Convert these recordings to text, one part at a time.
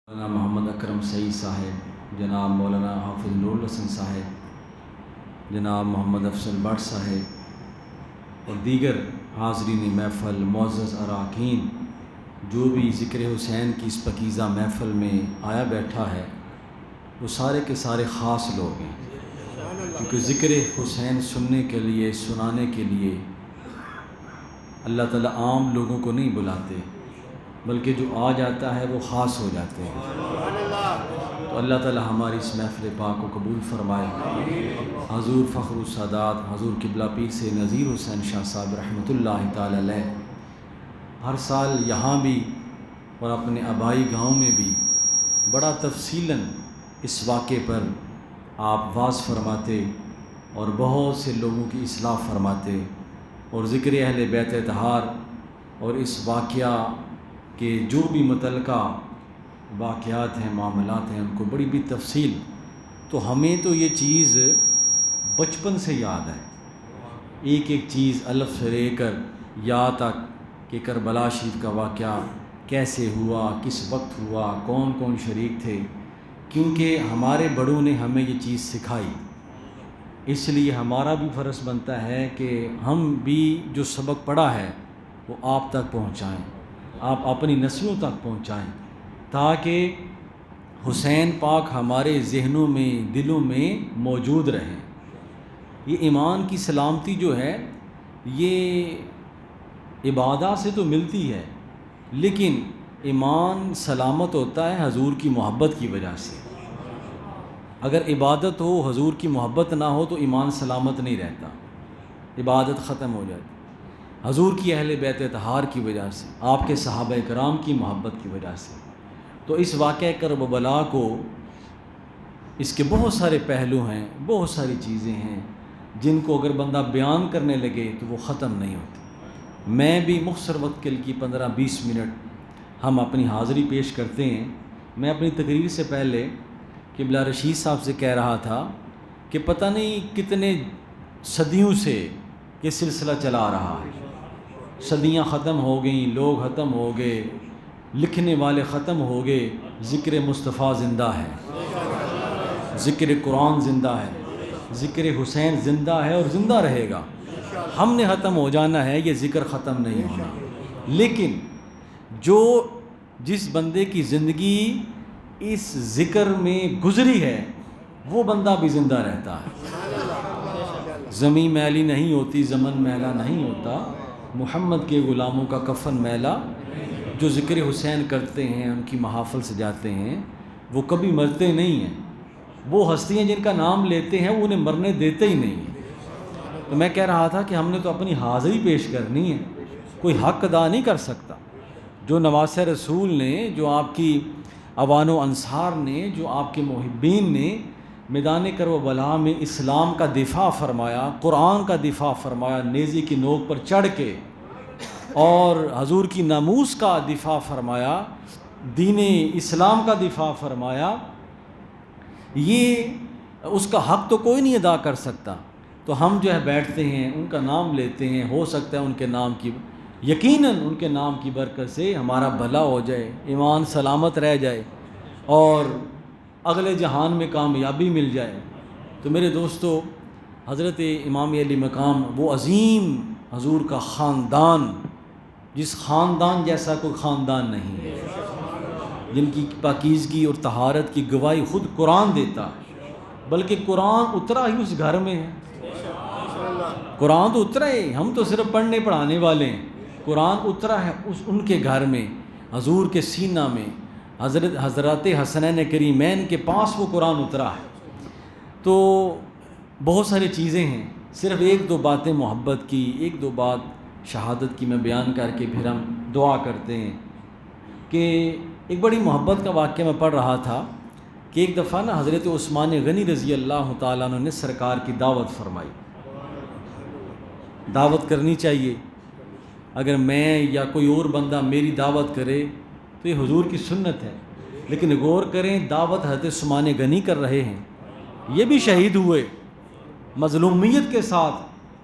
مولانا محمد اکرم سعید صاحب، جناب مولانا حافظ نور الحسن صاحب، جناب محمد افضل بٹ صاحب اور دیگر حاضرین محفل، معزز اراکین، جو بھی ذکر حسین کی اس پاکیزہ محفل میں آیا بیٹھا ہے وہ سارے کے سارے خاص لوگ ہیں، کیونکہ ذکر حسین سننے کے لیے، سنانے کے لیے اللہ تعالیٰ عام لوگوں کو نہیں بلاتے، بلکہ جو آ جاتا ہے وہ خاص ہو جاتے ہیں۔ تو اللہ تعالیٰ ہماری اس محفل پاک کو قبول فرمائے۔ حضور فخر السادات حضور قبلہ پیر سے نذیر حسین شاہ صاحب رحمۃ اللہ تعالی علیہ ہر سال یہاں بھی اور اپنے آبائی گاؤں میں بھی بڑا تفصیلاً اس واقعے پر آپ واعظ فرماتے اور بہت سے لوگوں کی اصلاح فرماتے اور ذکر اہل بیت اطہار اور اس واقعہ کہ جو بھی متعلقہ واقعات ہیں، معاملات ہیں، ان کو بڑی بھی تفصیل، تو ہمیں تو یہ چیز بچپن سے یاد ہے، ایک ایک چیز الف سے لے کر یا تک کہ کربلا شریف کا واقعہ کیسے ہوا، کس وقت ہوا، کون کون شریک تھے، کیونکہ ہمارے بڑوں نے ہمیں یہ چیز سکھائی۔ اس لیے ہمارا بھی فرض بنتا ہے کہ ہم بھی جو سبق پڑھا ہے وہ آپ تک پہنچائیں، آپ اپنی نسلوں تک پہنچائیں، تاکہ حسین پاک ہمارے ذہنوں میں، دلوں میں موجود رہیں۔ یہ ایمان کی سلامتی جو ہے یہ عبادات سے تو ملتی ہے، لیکن ایمان سلامت ہوتا ہے حضور کی محبت کی وجہ سے۔ اگر عبادت ہو، حضور کی محبت نہ ہو تو ایمان سلامت نہیں رہتا، عبادت ختم ہو جاتی۔ حضور کی اہل بیت اطہار کی وجہ سے، آپ کے صحابہ کرام کی محبت کی وجہ سے۔ تو اس واقعہ کربلا کو، اس کے بہت سارے پہلو ہیں، بہت ساری چیزیں ہیں جن کو اگر بندہ بیان کرنے لگے تو وہ ختم نہیں ہوتی۔ میں بھی مختصر وقت کے لیے 15-20 منٹ ہم اپنی حاضری پیش کرتے ہیں۔ میں اپنی تقریر سے پہلے قبلہ رشید صاحب سے کہہ رہا تھا کہ پتہ نہیں کتنے صدیوں سے یہ سلسلہ چلا آ رہا ہے، صدیاں ختم ہو گئیں، لوگ ختم ہو گئے، لکھنے والے ختم ہو گئے، ذکر مصطفیٰ زندہ ہے، ذکر قرآن زندہ ہے، ذکر حسین زندہ ہے اور زندہ رہے گا۔ ہم نے ختم ہو جانا ہے، یہ ذکر ختم نہیں ہونا۔ لیکن جس بندے کی زندگی اس ذکر میں گزری ہے وہ بندہ بھی زندہ رہتا ہے۔ زمین میلی نہیں ہوتی، زمن میلا نہیں ہوتا، محمد کے غلاموں کا کفن میلا۔ جو ذکر حسین کرتے ہیں، ان کی محافل سجاتے ہیں، وہ کبھی مرتے نہیں ہیں۔ وہ ہستیاں جن کا نام لیتے ہیں وہ انہیں مرنے دیتے ہی نہیں ہیں۔ تو میں کہہ رہا تھا کہ ہم نے تو اپنی حاضری پیش کرنی ہے، کوئی حق ادا نہیں کر سکتا۔ جو نواسہ رسول نے، جو آپ کی اوان و انصار نے، جو آپ کے محبین نے میدان کربلا میں اسلام کا دفاع فرمایا، قرآن کا دفاع فرمایا، نیزے کی نوک پر چڑھ کے، اور حضور کی ناموس کا دفاع فرمایا، دین اسلام کا دفاع فرمایا، یہ اس کا حق تو کوئی نہیں ادا کر سکتا۔ تو ہم جو ہے بیٹھتے ہیں، ان کا نام لیتے ہیں، ہو سکتا ہے ان کے نام کی، یقیناً ان کے نام کی برکت سے ہمارا بھلا ہو جائے، ایمان سلامت رہ جائے اور اگلے جہان میں کامیابی مل جائے۔ تو میرے دوستو، حضرت امام علی مقام وہ عظیم حضور کا خاندان، جس خاندان جیسا کوئی خاندان نہیں ہے، جن کی پاکیزگی اور طہارت کی گواہی خود قرآن دیتا ہے، بلکہ قرآن اترا ہی اس گھر میں ہے۔ قرآن تو اترا ہے، ہم تو صرف پڑھنے پڑھانے والے ہیں۔ قرآن اترا ہے ان کے گھر میں، حضور کے سینہ میں، حضرات حسنین کریمین کے پاس وہ قرآن اترا ہے۔ تو بہت ساری چیزیں ہیں، صرف ایک دو باتیں محبت کی، ایک دو بات شہادت کی میں بیان کر کے پھر ہم دعا کرتے ہیں۔ کہ ایک بڑی محبت کا واقعہ میں پڑھ رہا تھا کہ ایک دفعہ نا حضرت عثمان غنی رضی اللہ تعالیٰ عنہ نے سرکار کی دعوت فرمائی۔ دعوت کرنی چاہیے، اگر میں یا کوئی اور بندہ میری دعوت کرے تو یہ حضور کی سنت ہے، لیکن غور کریں دعوت حضرت عثمان غنی کر رہے ہیں، یہ بھی شہید ہوئے، مظلومیت کے ساتھ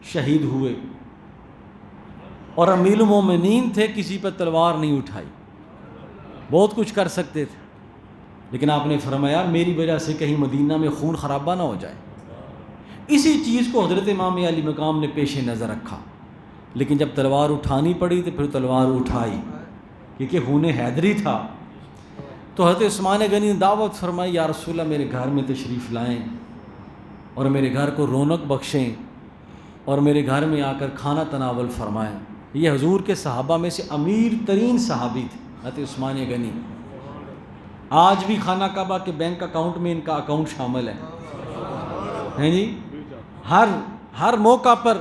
شہید ہوئے، اور امیر المومنین تھے، کسی پر تلوار نہیں اٹھائی، بہت کچھ کر سکتے تھے، لیکن آپ نے فرمایا میری وجہ سے کہیں مدینہ میں خون خرابہ نہ ہو جائے. اسی چیز کو حضرت امام علی مقام نے پیش نظر رکھا، لیکن جب تلوار اٹھانی پڑی تو پھر تلوار اٹھائی، کیونکہ خون حیدری تھا. تو حضرت عثمان غنی نے دعوت فرمائی، یا رسول اللہ میرے گھر میں تشریف لائیں اور میرے گھر کو رونق بخشیں اور میرے گھر میں آ کر کھانا تناول فرمائیں. یہ حضور کے صحابہ میں سے امیر ترین صحابی تھے حضرت عثمان غنی. آج بھی خانہ کعبہ کے بینک اکاؤنٹ میں ان کا اکاؤنٹ شامل ہے. ہیں جی، ہر موقع پر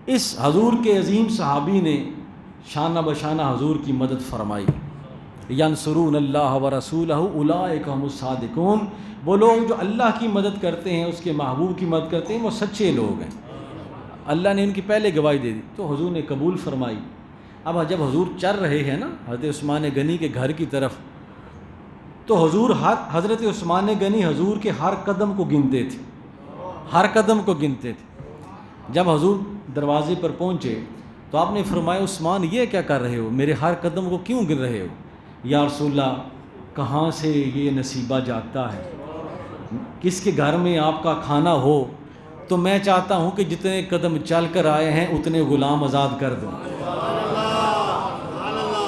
اس حضور کے عظیم صحابی نے شانہ بشانہ حضور کی مدد فرمائی. ینصرون اللہ ورسولہ اولئک هم الصادقون، وہ لوگ جو اللہ کی مدد کرتے ہیں، اس کے محبوب کی مدد کرتے ہیں، وہ سچے لوگ ہیں. اللہ نے ان کی پہلے گواہی دے دی تو حضور نے قبول فرمائی. اب جب حضور چل رہے ہیں نا حضرت عثمان غنی کے گھر کی طرف، تو حضرت عثمان غنی حضور کے ہر قدم کو گنتے تھے، ہر قدم کو گنتے تھے. جب حضور دروازے پر پہنچے تو آپ نے فرمایا عثمان یہ کیا کر رہے ہو، میرے ہر قدم کو کیوں گن رہے ہو؟ یا رسول اللہ کہاں سے یہ نصیبہ جاگتا ہے، کس کے گھر میں آپ کا کھانا ہو، تو میں چاہتا ہوں کہ جتنے قدم چل کر آئے ہیں اتنے غلام آزاد کر دوں،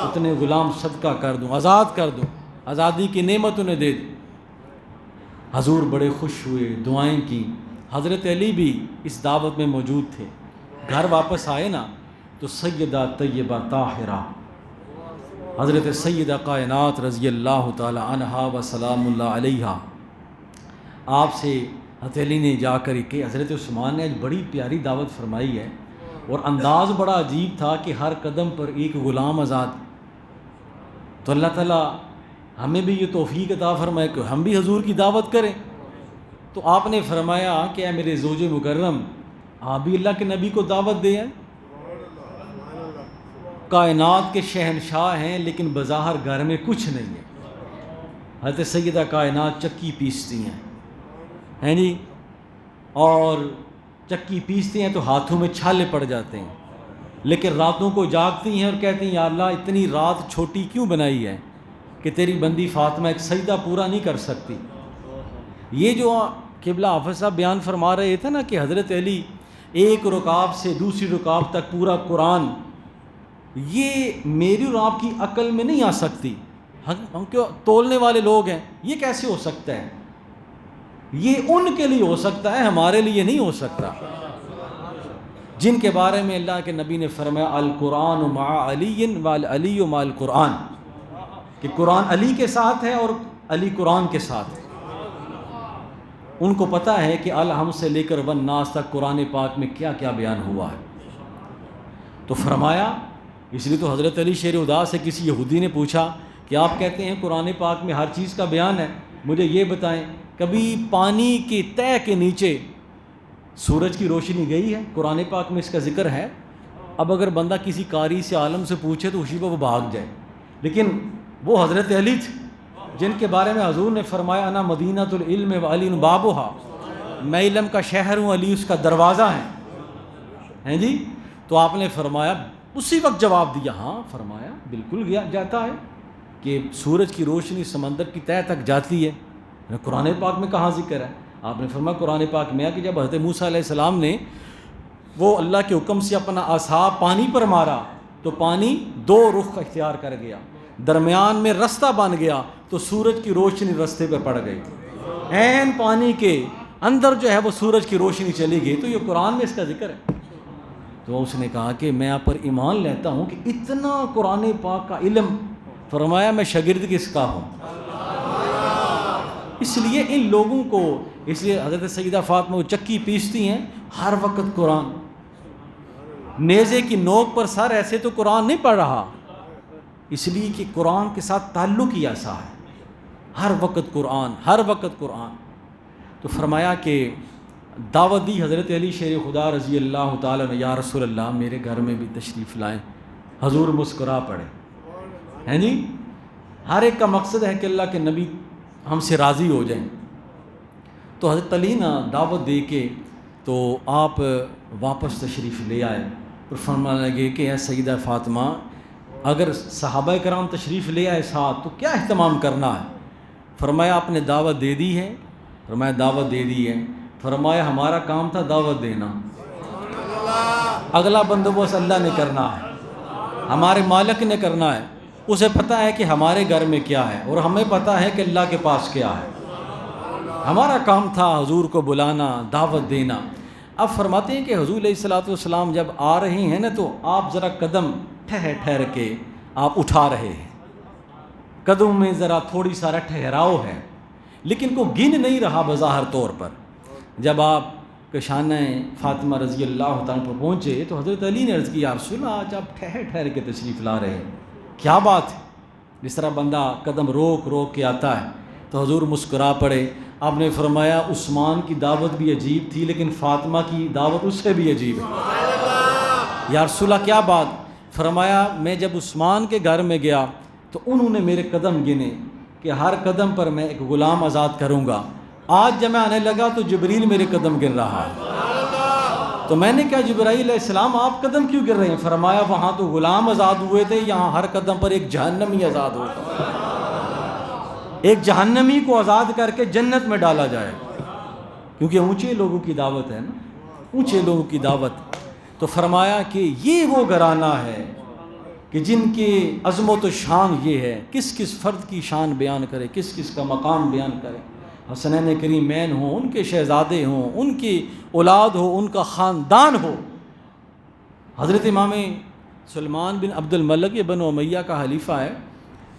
اتنے غلام صدقہ کر دوں، آزاد کر دوں، آزادی کی نعمت انہیں دے دوں. حضور بڑے خوش ہوئے، دعائیں کی. حضرت علی بھی اس دعوت میں موجود تھے. گھر واپس آئے نا تو سیدہ طیبہ طاہرہ حضرت سیدہ کائنات رضی اللہ تعالی عنہا و سلام اللہ علیہا آپ سے حضرت علی نے جا کر کہ حضرت عثمان نے بڑی پیاری دعوت فرمائی ہے، اور انداز بڑا عجیب تھا کہ ہر قدم پر ایک غلام آزاد. تو اللہ تعالیٰ ہمیں بھی یہ توفیق عطا فرمائے کہ ہم بھی حضور کی دعوت کریں. تو آپ نے فرمایا کہ اے میرے زوج مکرم، آپ بھی اللہ کے نبی کو دعوت دیں. کائنات کے شہنشاہ ہیں لیکن بظاہر گھر میں کچھ نہیں ہے. حضرت سیدہ کائنات چکی پیستی ہیں جی، اور چکی پیستی ہیں تو ہاتھوں میں چھالے پڑ جاتے ہیں، لیکن راتوں کو جاگتی ہیں اور کہتی ہیں یا اللہ اتنی رات چھوٹی کیوں بنائی ہے کہ تیری بندی فاطمہ ایک سجدہ پورا نہیں کر سکتی. یہ جو قبلہ حافظ صاحب بیان فرما رہے تھے نا کہ حضرت علی ایک رکاب سے دوسری رکاب تک پورا قرآن، یہ میری اور آپ کی عقل میں نہیں آ سکتی. ہم کیوں تولنے والے لوگ ہیں، یہ کیسے ہو سکتا ہے؟ یہ ان کے لیے ہو سکتا ہے، ہمارے لیے نہیں ہو سکتا. جن کے بارے میں اللہ کے نبی نے فرمایا القرآن مع علی والعلی مع القرآن، کہ قرآن علی کے ساتھ ہے اور علی قرآن کے ساتھ ہے. ان کو پتہ ہے کہ الحم سے لے کر والناس تک قرآن پاک میں کیا کیا بیان ہوا ہے. تو فرمایا، اس لیے تو حضرت علی شیر ادا سے کسی یہودی نے پوچھا کہ آپ کہتے ہیں قرآن پاک میں ہر چیز کا بیان ہے، مجھے یہ بتائیں کبھی پانی کی تہہ کے نیچے سورج کی روشنی گئی ہے؟ قرآن پاک میں اس کا ذکر ہے. اب اگر بندہ کسی قاری سے عالم سے پوچھے تو اسی پر وہ بھاگ جائے. لیکن وہ حضرت علی تھے جن کے بارے میں حضور نے فرمایا انا مدینۃ العلم وعلی بابھا، میں علم کا شہر ہوں، علی اس کا دروازہ ہیں جی. تو آپ نے فرمایا اسی وقت جواب دیا، ہاں فرمایا بالکل جاتا ہے کہ سورج کی روشنی سمندر کی تہہ تک جاتی ہے. قرآن پاک میں کہاں ذکر ہے؟ آپ نے فرمایا قرآن پاک میں ہے کہ جب حضرت موسیٰ علیہ السلام نے وہ اللہ کے حکم سے اپنا عصا پانی پر مارا تو پانی دو رخ اختیار کر گیا، درمیان میں رستہ بن گیا تو سورج کی روشنی رستے پہ پڑ گئی. عین پانی کے اندر جو ہے وہ سورج کی روشنی چلی گئی. تو یہ قرآن میں اس کا ذکر ہے. تو اس نے کہا کہ میں آپ پر ایمان لیتا ہوں کہ اتنا قرآن پاک کا علم. فرمایا میں شاگرد کس کا ہوں. اس لیے ان لوگوں کو، اس لیے حضرت سیدہ فاطمہ وہ چکی پیستی ہیں ہر وقت قرآن. نیزے کی نوک پر سر ایسے تو قرآن نہیں پڑھ رہا، اس لیے کہ قرآن کے ساتھ تعلق ہی ایسا ہے، ہر وقت قرآن، ہر وقت قرآن. تو فرمایا کہ دعوت دی حضرت علی شیر خدا رضی اللہ تعالیٰ نے، یا رسول اللہ میرے گھر میں بھی تشریف لائیں. حضور مسکرا پڑے ہیں جی. ہر ایک کا مقصد ہے کہ اللہ کے نبی ہم سے راضی ہو جائیں. تو حضرت علی نا دعوت دے کے تو آپ واپس تشریف لے آئے. اور فرمانے لگے کہ اے سیدہ فاطمہ، اگر صحابہ کرام تشریف لے آئے ساتھ تو کیا اہتمام کرنا ہے؟ فرمایا آپ نے دعوت دے دی ہے؟ فرمایا دعوت دے دی ہے۔ فرمایا ہمارا کام تھا دعوت دینا، اگلا بندوبست اللہ نے کرنا ہے، ہمارے مالک نے کرنا ہے۔ اسے پتہ ہے کہ ہمارے گھر میں کیا ہے اور ہمیں پتہ ہے کہ اللہ کے پاس کیا ہے۔ ہمارا کام تھا حضور کو بلانا، دعوت دینا۔ اب فرماتے ہیں کہ حضور علیہ الصلوۃ والسلام جب آ رہے ہیں نا تو آپ ذرا قدم ٹھہر کے آپ اٹھا رہے ہیں، قدم میں ذرا تھوڑی سارا ٹھہراؤ ہے، لیکن کو گن نہیں رہا بظاہر طور پر۔ جب آپ کشانہ فاطمہ رضی اللہ تعالیٰ پر پہنچے تو حضرت علی نے عرض کی یا رسول اللہ آج آپ ٹھہر کے تشریف لا رہے ہیں، کیا بات ہے؟ جس طرح بندہ قدم روک کے آتا ہے تو حضور مسکرا پڑے۔ آپ نے فرمایا عثمان کی دعوت بھی عجیب تھی لیکن فاطمہ کی دعوت اس سے بھی عجیب ہے۔ یا رسول اللہ کیا بات؟ فرمایا میں جب عثمان کے گھر میں گیا تو انہوں نے میرے قدم گنے کہ ہر قدم پر میں ایک غلام آزاد کروں گا۔ آج جب میں آنے لگا تو جبریل میرے قدم گن رہا ہے، تو میں نے کہا جبرائیل علیہ السلام آپ قدم کیوں گر رہے ہیں؟ فرمایا وہاں تو غلام آزاد ہوئے تھے، یہاں ہر قدم پر ایک جہنمی آزاد ہوگا، ایک جہنمی کو آزاد کر کے جنت میں ڈالا جائے، کیونکہ اونچے لوگوں کی دعوت ہے نا، اونچے لوگوں کی دعوت۔ تو فرمایا کہ یہ وہ گھرانہ ہے کہ جن کی عظمت و شان یہ ہے، کس کس فرد کی شان بیان کرے، کس کس کا مقام بیان کرے۔ حسنین کریمین ہوں، ان کے شہزادے ہوں، ان کی اولاد ہو، ان کا خاندان ہو۔ حضرت امام سلمان بن عبد الملک بن امیہ کا حلیفہ ہے،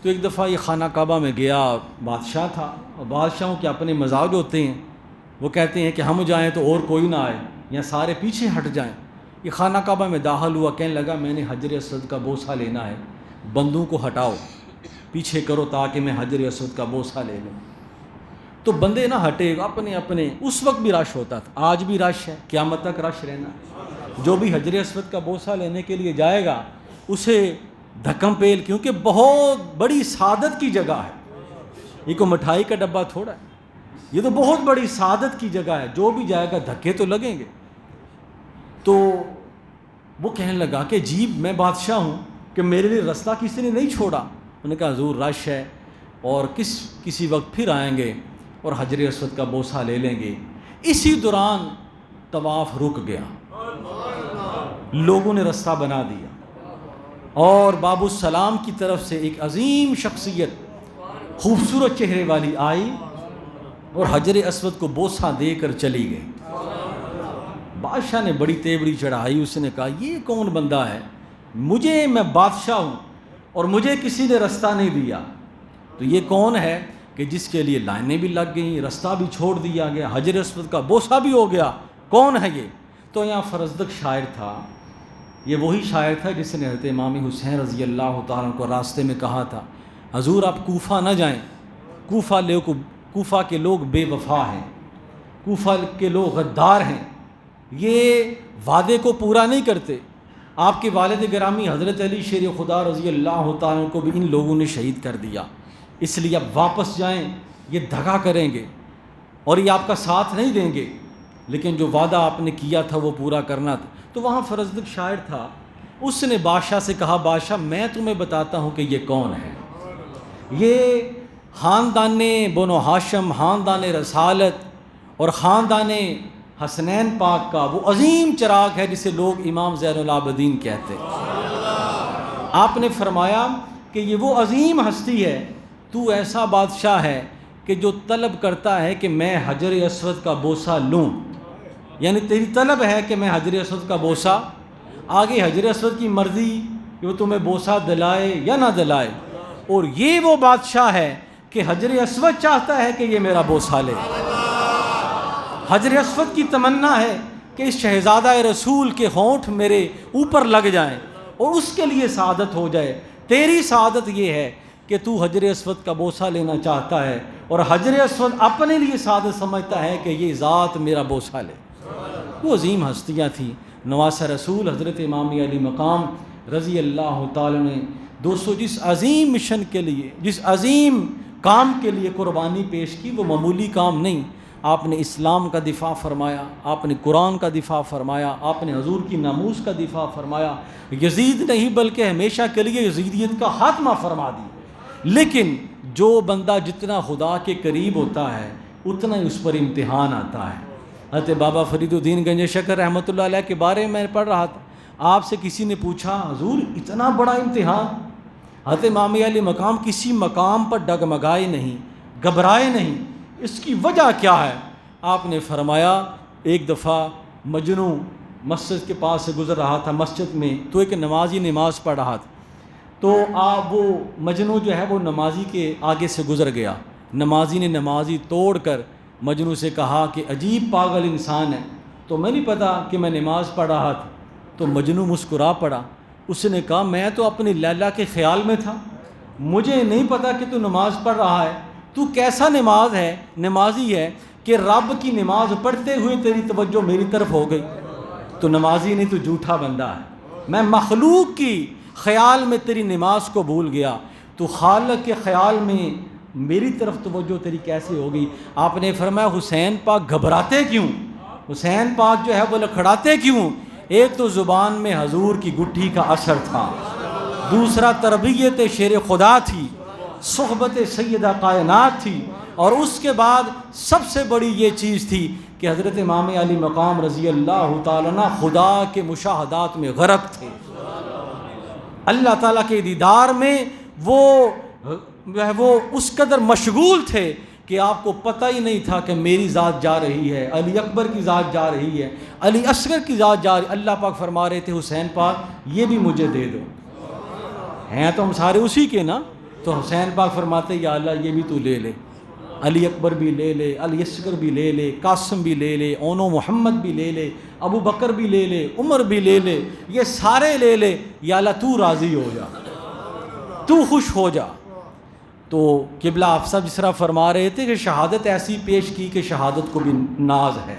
تو ایک دفعہ یہ خانہ کعبہ میں گیا، بادشاہ تھا، اور بادشاہوں کے اپنے مزاج ہوتے ہیں، وہ کہتے ہیں کہ ہم جائیں تو اور کوئی نہ آئے یا سارے پیچھے ہٹ جائیں۔ یہ خانہ کعبہ میں داخل ہوا، کہنے لگا میں نے حجر اسود کا بوسہ لینا ہے، بندوں کو ہٹاؤ، پیچھے کرو تاکہ میں حجر اسود کا بوسہ لے لوں۔ تو بندے نہ ہٹے، اپنے اس وقت بھی رش ہوتا تھا، آج بھی رش ہے، قیامت تک رش رہنا۔ جو بھی حجر اسود کا بوسہ لینے کے لیے جائے گا اسے دھکم پیل، کیونکہ بہت بڑی سعادت کی جگہ ہے، یہ کوئی مٹھائی کا ڈبہ تھوڑا ہے، یہ تو بہت بڑی سعادت کی جگہ ہے، جو بھی جائے گا دھکے تو لگیں گے۔ تو وہ کہنے لگا کہ عجیب، میں بادشاہ ہوں کہ میرے لیے رستہ کسی نے نہیں چھوڑا۔ انہوں نے کہا حضور رش ہے اور کسی وقت پھر آئیں گے اور حجر اسود کا بوسہ لے لیں گے۔ اسی دوران طواف رک گیا، لوگوں نے رستہ بنا دیا، اور باب السلام کی طرف سے ایک عظیم شخصیت خوبصورت چہرے والی آئی اور حجر اسود کو بوسہ دے کر چلی گئی۔ بادشاہ نے بڑی تیوری چڑھائی، اس نے کہا یہ کون بندہ ہے، میں بادشاہ ہوں اور مجھے کسی نے رستہ نہیں دیا، تو یہ کون ہے کہ جس کے لیے لائنیں بھی لگ گئیں، رستہ بھی چھوڑ دیا گیا، حجر اسود کا بوسہ بھی ہو گیا، کون ہے یہ؟ تو یہاں فرزدق شاعر تھا، یہ وہی شاعر تھا جس نے حضرت امام حسین رضی اللہ تعالیٰ کو راستے میں کہا تھا حضور آپ کوفہ نہ جائیں، کوفہ کے لوگ بے وفا ہیں، کوفہ کے لوگ غدار ہیں، یہ وعدے کو پورا نہیں کرتے۔ آپ کے والد گرامی حضرت علی شیر خدا رضی اللہ تعالیٰ کو بھی ان لوگوں نے شہید کر دیا، اس لیے اب واپس جائیں، یہ دھگا کریں گے اور یہ آپ کا ساتھ نہیں دیں گے، لیکن جو وعدہ آپ نے کیا تھا وہ پورا کرنا تھا۔ تو وہاں فرزدق شاعر تھا، اس نے بادشاہ سے کہا بادشاہ میں تمہیں بتاتا ہوں کہ یہ کون ہے، یہ خاندان بنو ہاشم، خاندان رسالت اور خاندان حسنین پاک کا وہ عظیم چراغ ہے جسے لوگ امام زین العابدین کہتے ہیں۔ آپ نے فرمایا کہ یہ وہ عظیم ہستی ہے، تو ایسا بادشاہ ہے کہ جو طلب کرتا ہے کہ میں حجر اسود کا بوسہ لوں، یعنی تیری طلب ہے کہ میں حجر اسود کا بوسہ، آگے حجر اسود کی مرضی کہ وہ تمہیں بوسہ دلائے یا نہ دلائے، اور یہ وہ بادشاہ ہے کہ حجر اسود چاہتا ہے کہ یہ میرا بوسہ لے، حجر اسود کی تمنا ہے کہ اس شہزادہ رسول کے ہونٹ میرے اوپر لگ جائیں اور اس کے لیے سعادت ہو جائے۔ تیری سعادت یہ ہے کہ تو حجر اسود کا بوسہ لینا چاہتا ہے اور حجر اسود اپنے لیے سعادت سمجھتا ہے کہ یہ ذات میرا بوسہ لے۔ وہ عظیم ہستیاں تھیں، نواسہ رسول حضرت امام علی مقام رضی اللہ تعالیٰ نے دوستو جس عظیم مشن کے لیے، جس عظیم کام کے لیے قربانی پیش کی، وہ معمولی کام نہیں۔ آپ نے اسلام کا دفاع فرمایا، آپ نے قرآن کا دفاع فرمایا، آپ نے حضور کی ناموس کا دفاع فرمایا، یزید نہیں بلکہ ہمیشہ کے لیے یزیدیت کا خاتمہ فرما دی۔ لیکن جو بندہ جتنا خدا کے قریب ہوتا ہے اتنا ہی اس پر امتحان آتا ہے۔ حضرت بابا فرید الدین گنج شکر رحمۃ اللہ علیہ کے بارے میں پڑھ رہا تھا، آپ سے کسی نے پوچھا حضور اتنا بڑا امتحان؟ حضرت امام علی مقام کسی مقام پر ڈگمگائے نہیں، گھبرائے نہیں، اس کی وجہ کیا ہے؟ آپ نے فرمایا ایک دفعہ مجنو مسجد کے پاس سے گزر رہا تھا، مسجد میں تو ایک نمازی نماز پڑھ رہا تھا، تو وہ مجنو جو ہے وہ نمازی کے آگے سے گزر گیا۔ نمازی نے نمازی توڑ کر مجنو سے کہا کہ عجیب پاگل انسان ہے، تو میں نہیں پتا کہ میں نماز پڑھ رہا تھا۔ تو مجنو مسکرا پڑا، اس نے کہا میں تو اپنی لیلا کے خیال میں تھا، مجھے نہیں پتا کہ تو نماز پڑھ رہا ہے، تو کیسا نمازی ہے کہ رب کی نماز پڑھتے ہوئے تیری توجہ میری طرف ہو گئی۔ تو نمازی نہیں، تو جھوٹا بندہ ہے، میں مخلوق کی خیال میں تیری نماز کو بھول گیا، تو خالق کے خیال میں میری طرف توجہ تیری کیسے ہوگی؟ آپ نے فرمایا حسین پاک گھبراتے کیوں؟ حسین پاک جو ہے وہ لکھڑاتے کیوں؟ ایک تو زبان میں حضور کی گٹھی کا اثر تھا، دوسرا تربیت شیر خدا تھی، صحبت سیدہ کائنات تھی، اور اس کے بعد سب سے بڑی یہ چیز تھی کہ حضرت امام علی مقام رضی اللہ تعالیٰ عنہ خدا کے مشاہدات میں غرق تھے، اللہ تعالیٰ کے دیدار میں وہ اس قدر مشغول تھے کہ آپ کو پتہ ہی نہیں تھا کہ میری ذات جا رہی ہے، علی اکبر کی ذات جا رہی ہے، علی اصغر کی ذات جا رہی ہے۔ اللہ پاک فرما رہے تھے حسین پاک یہ بھی مجھے دے دو، ہیں تو ہم سارے اسی کے نا، تو حسین پاک فرماتے یا اللہ یہ بھی تو لے لے، علی اکبر بھی لے لے، علی اصغر بھی لے لے، قاسم بھی لے لے، اونو محمد بھی لے لے، ابو بکر بھی لے لے، عمر بھی لے لے، یہ سارے لے لے، یا اللہ تو راضی ہو جا، تو خوش ہو جا۔ تو قبلہ افسر جس طرح فرما رہے تھے کہ شہادت ایسی پیش کی کہ شہادت کو بھی ناز ہے،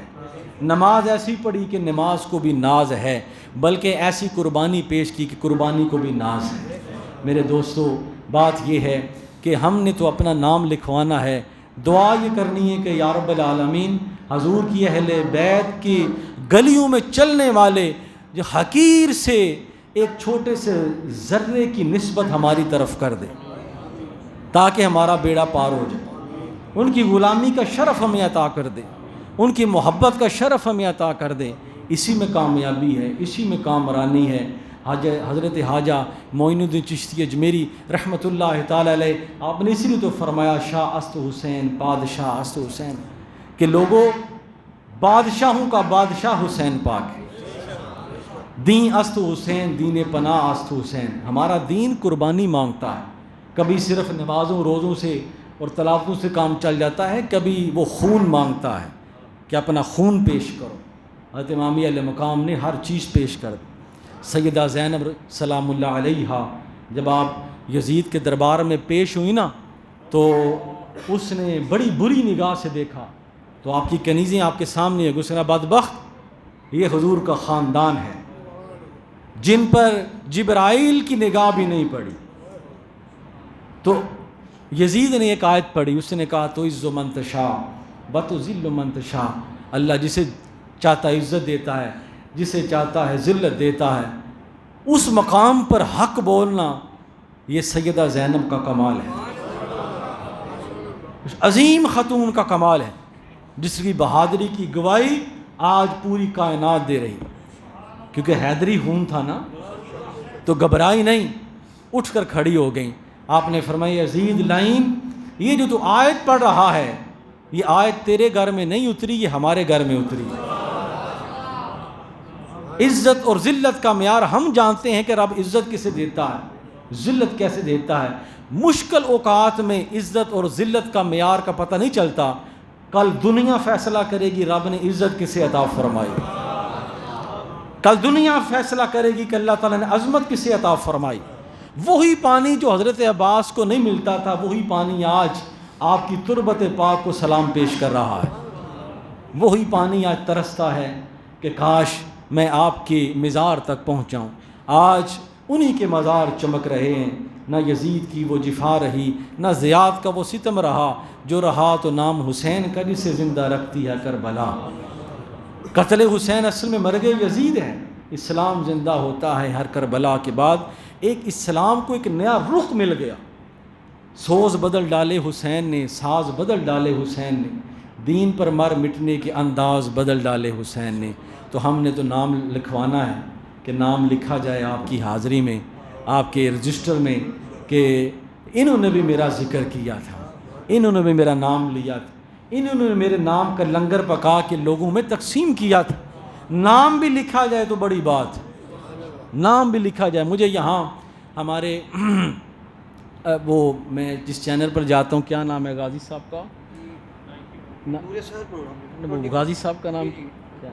نماز ایسی پڑھی کہ نماز کو بھی ناز ہے، بلکہ ایسی قربانی پیش کی کہ قربانی کو بھی ناز ہے۔ میرے دوستو بات یہ ہے کہ ہم نے تو اپنا نام لکھوانا ہے، دعا یہ کرنی ہے کہ یا رب العالمین حضور کی اہل بیت کی گلیوں میں چلنے والے جو حقیر سے ایک چھوٹے سے ذرے کی نسبت ہماری طرف کر دے تاکہ ہمارا بیڑا پار ہو جائے، ان کی غلامی کا شرف ہمیں عطا کر دے، ان کی محبت کا شرف ہمیں عطا کر دے، اسی میں کامیابی ہے، اسی میں کامرانی ہے۔ حضرت خواجہ معین الدین چشتی اجمیری رحمۃ اللہ تعالی علیہ، آپ نے اسی لیے تو فرمایا شاہ است حسین بادشاہ است حسین، کہ لوگوں بادشاہوں کا بادشاہ حسین پاک ہے، دین است حسین دین پناہ است حسین۔ ہمارا دین قربانی مانگتا ہے، کبھی صرف نمازوں روزوں سے اور تلاوتوں سے کام چل جاتا ہے، کبھی وہ خون مانگتا ہے کہ اپنا خون پیش کرو۔ حضرت امام علیہ مقام نے ہر چیز پیش کر دی۔ سیدہ زینب سلام اللہ علیہا جب آپ یزید کے دربار میں پیش ہوئی نا، تو اس نے بڑی بری نگاہ سے دیکھا، تو آپ کی کنیزیں آپ کے سامنے ہے، گسنا بدبخت یہ حضور کا خاندان ہے جن پر جبرائیل کی نگاہ بھی نہیں پڑی۔ تو یزید نے ایک آیت پڑھی، اس نے کہا تو عز من تشاء وتذل من تشاء، اللہ جسے چاہتا ہے عزت دیتا ہے، جسے چاہتا ہے ذلت دیتا ہے۔ اس مقام پر حق بولنا یہ سیدہ زینب کا کمال ہے، عظیم خاتون کا کمال ہے، جس کی بہادری کی گواہی آج پوری کائنات دے رہی، کیونکہ حیدری خون تھا نا، تو گھبرائی نہیں، اٹھ کر کھڑی ہو گئیں۔ آپ نے فرمایا یزید لائن یہ جو تو آیت پڑھ رہا ہے، یہ آیت تیرے گھر میں نہیں اتری، یہ ہمارے گھر میں اتری۔ عزت اور ذلت کا معیار ہم جانتے ہیں کہ رب عزت کسے دیتا ہے، ذلت کیسے دیتا ہے۔ مشکل اوقات میں عزت اور ذلت کا معیار کا پتہ نہیں چلتا، کل دنیا فیصلہ کرے گی رب نے عزت کسے عطا فرمائی، کل دنیا فیصلہ کرے گی کہ اللہ تعالیٰ نے عظمت کسے عطا فرمائی۔ وہی پانی جو حضرت عباس کو نہیں ملتا تھا، وہی پانی آج آپ کی تربت پاک کو سلام پیش کر رہا ہے، وہی پانی آج ترستا ہے کہ کاش میں آپ کے مزار تک پہنچ جاؤں۔ آج انہی کے مزار چمک رہے ہیں، نہ یزید کی وہ جفا رہی، نہ زیاد کا وہ ستم رہا، جو رہا تو نام حسین کا جسے زندہ رکھتی ہے کربلا۔ قتل حسین اصل میں مرگ یزید ہے، اسلام زندہ ہوتا ہے ہر کربلا کے بعد۔ ایک اسلام کو ایک نیا رخ مل گیا، سوز بدل ڈالے حسین نے، ساز بدل ڈالے حسین نے، دین پر مر مٹنے کے انداز بدل ڈالے حسین نے۔ تو ہم نے تو نام لکھوانا ہے کہ نام لکھا جائے آپ کی حاضری میں، آپ کے رجسٹر میں، کہ انہوں نے بھی میرا ذکر کیا تھا، انہوں نے بھی میرا نام لیا تھا، انہوں نے میرے نام کا لنگر پکا کے لوگوں میں تقسیم کیا تھا۔ نام بھی لکھا جائے تو بڑی بات، نام بھی لکھا جائے۔ مجھے یہاں ہمارے وہ میں جس چینل پر جاتا ہوں، کیا نام ہے غازی صاحب کا؟ غازی صاحب کا نام کیا؟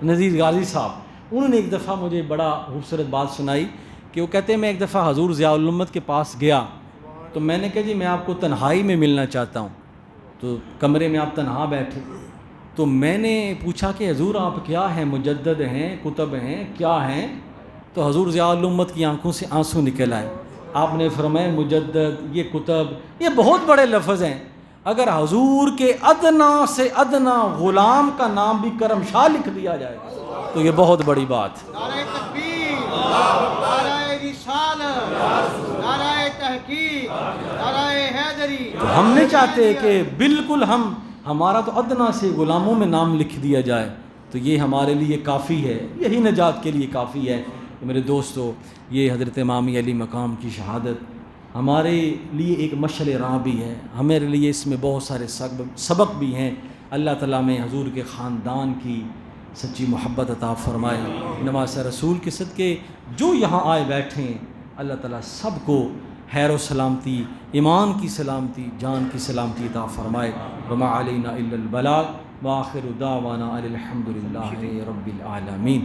نذیر غازی صاحب، انہوں نے ایک دفعہ مجھے بڑا خوبصورت بات سنائی کہ وہ کہتے ہیں میں ایک دفعہ حضور ضیاء الامت کے پاس گیا تو میں نے کہا جی میں آپ کو تنہائی میں ملنا چاہتا ہوں، تو کمرے میں آپ تنہا بیٹھے، تو میں نے پوچھا کہ حضور آپ کیا ہیں، مجدد ہیں، کتب ہیں، کیا ہیں؟ تو حضور ضیاء الامت کی آنکھوں سے آنسو نکل آئے۔ آپ نے فرمایا مجدد، یہ کتب، یہ بہت بڑے لفظ ہیں، اگر حضور کے ادنا سے ادنا غلام کا نام بھی کرم شاہ لکھ دیا جائے تو یہ بہت بڑی بات۔ نعرہ تکبیر، نعرہ رسالت، نعرہ تحقیق، نعرہ حیدری۔ تو ہم نہیں چاہتے کہ بالکل ہمارا تو ادنا سے غلاموں میں نام لکھ دیا جائے، تو یہ ہمارے لیے کافی ہے، یہی نجات کے لیے کافی ہے۔ میرے دوستو، یہ حضرت امام علی مقام کی شہادت ہمارے لیے ایک مشعل راہ بھی ہے، ہمارے لیے اس میں بہت سارے سبق بھی ہیں۔ اللہ تعالیٰ میں حضور کے خاندان کی سچی محبت عطا فرمائے۔ نماز رسول کے صدقے جو یہاں آئے بیٹھے ہیں، اللہ تعالیٰ سب کو خیر و سلامتی، ایمان کی سلامتی، جان کی سلامتی عطا فرمائے۔ وما علینا الا البلاغ، وآخر دعوانا الحمد للہ رب العالمین۔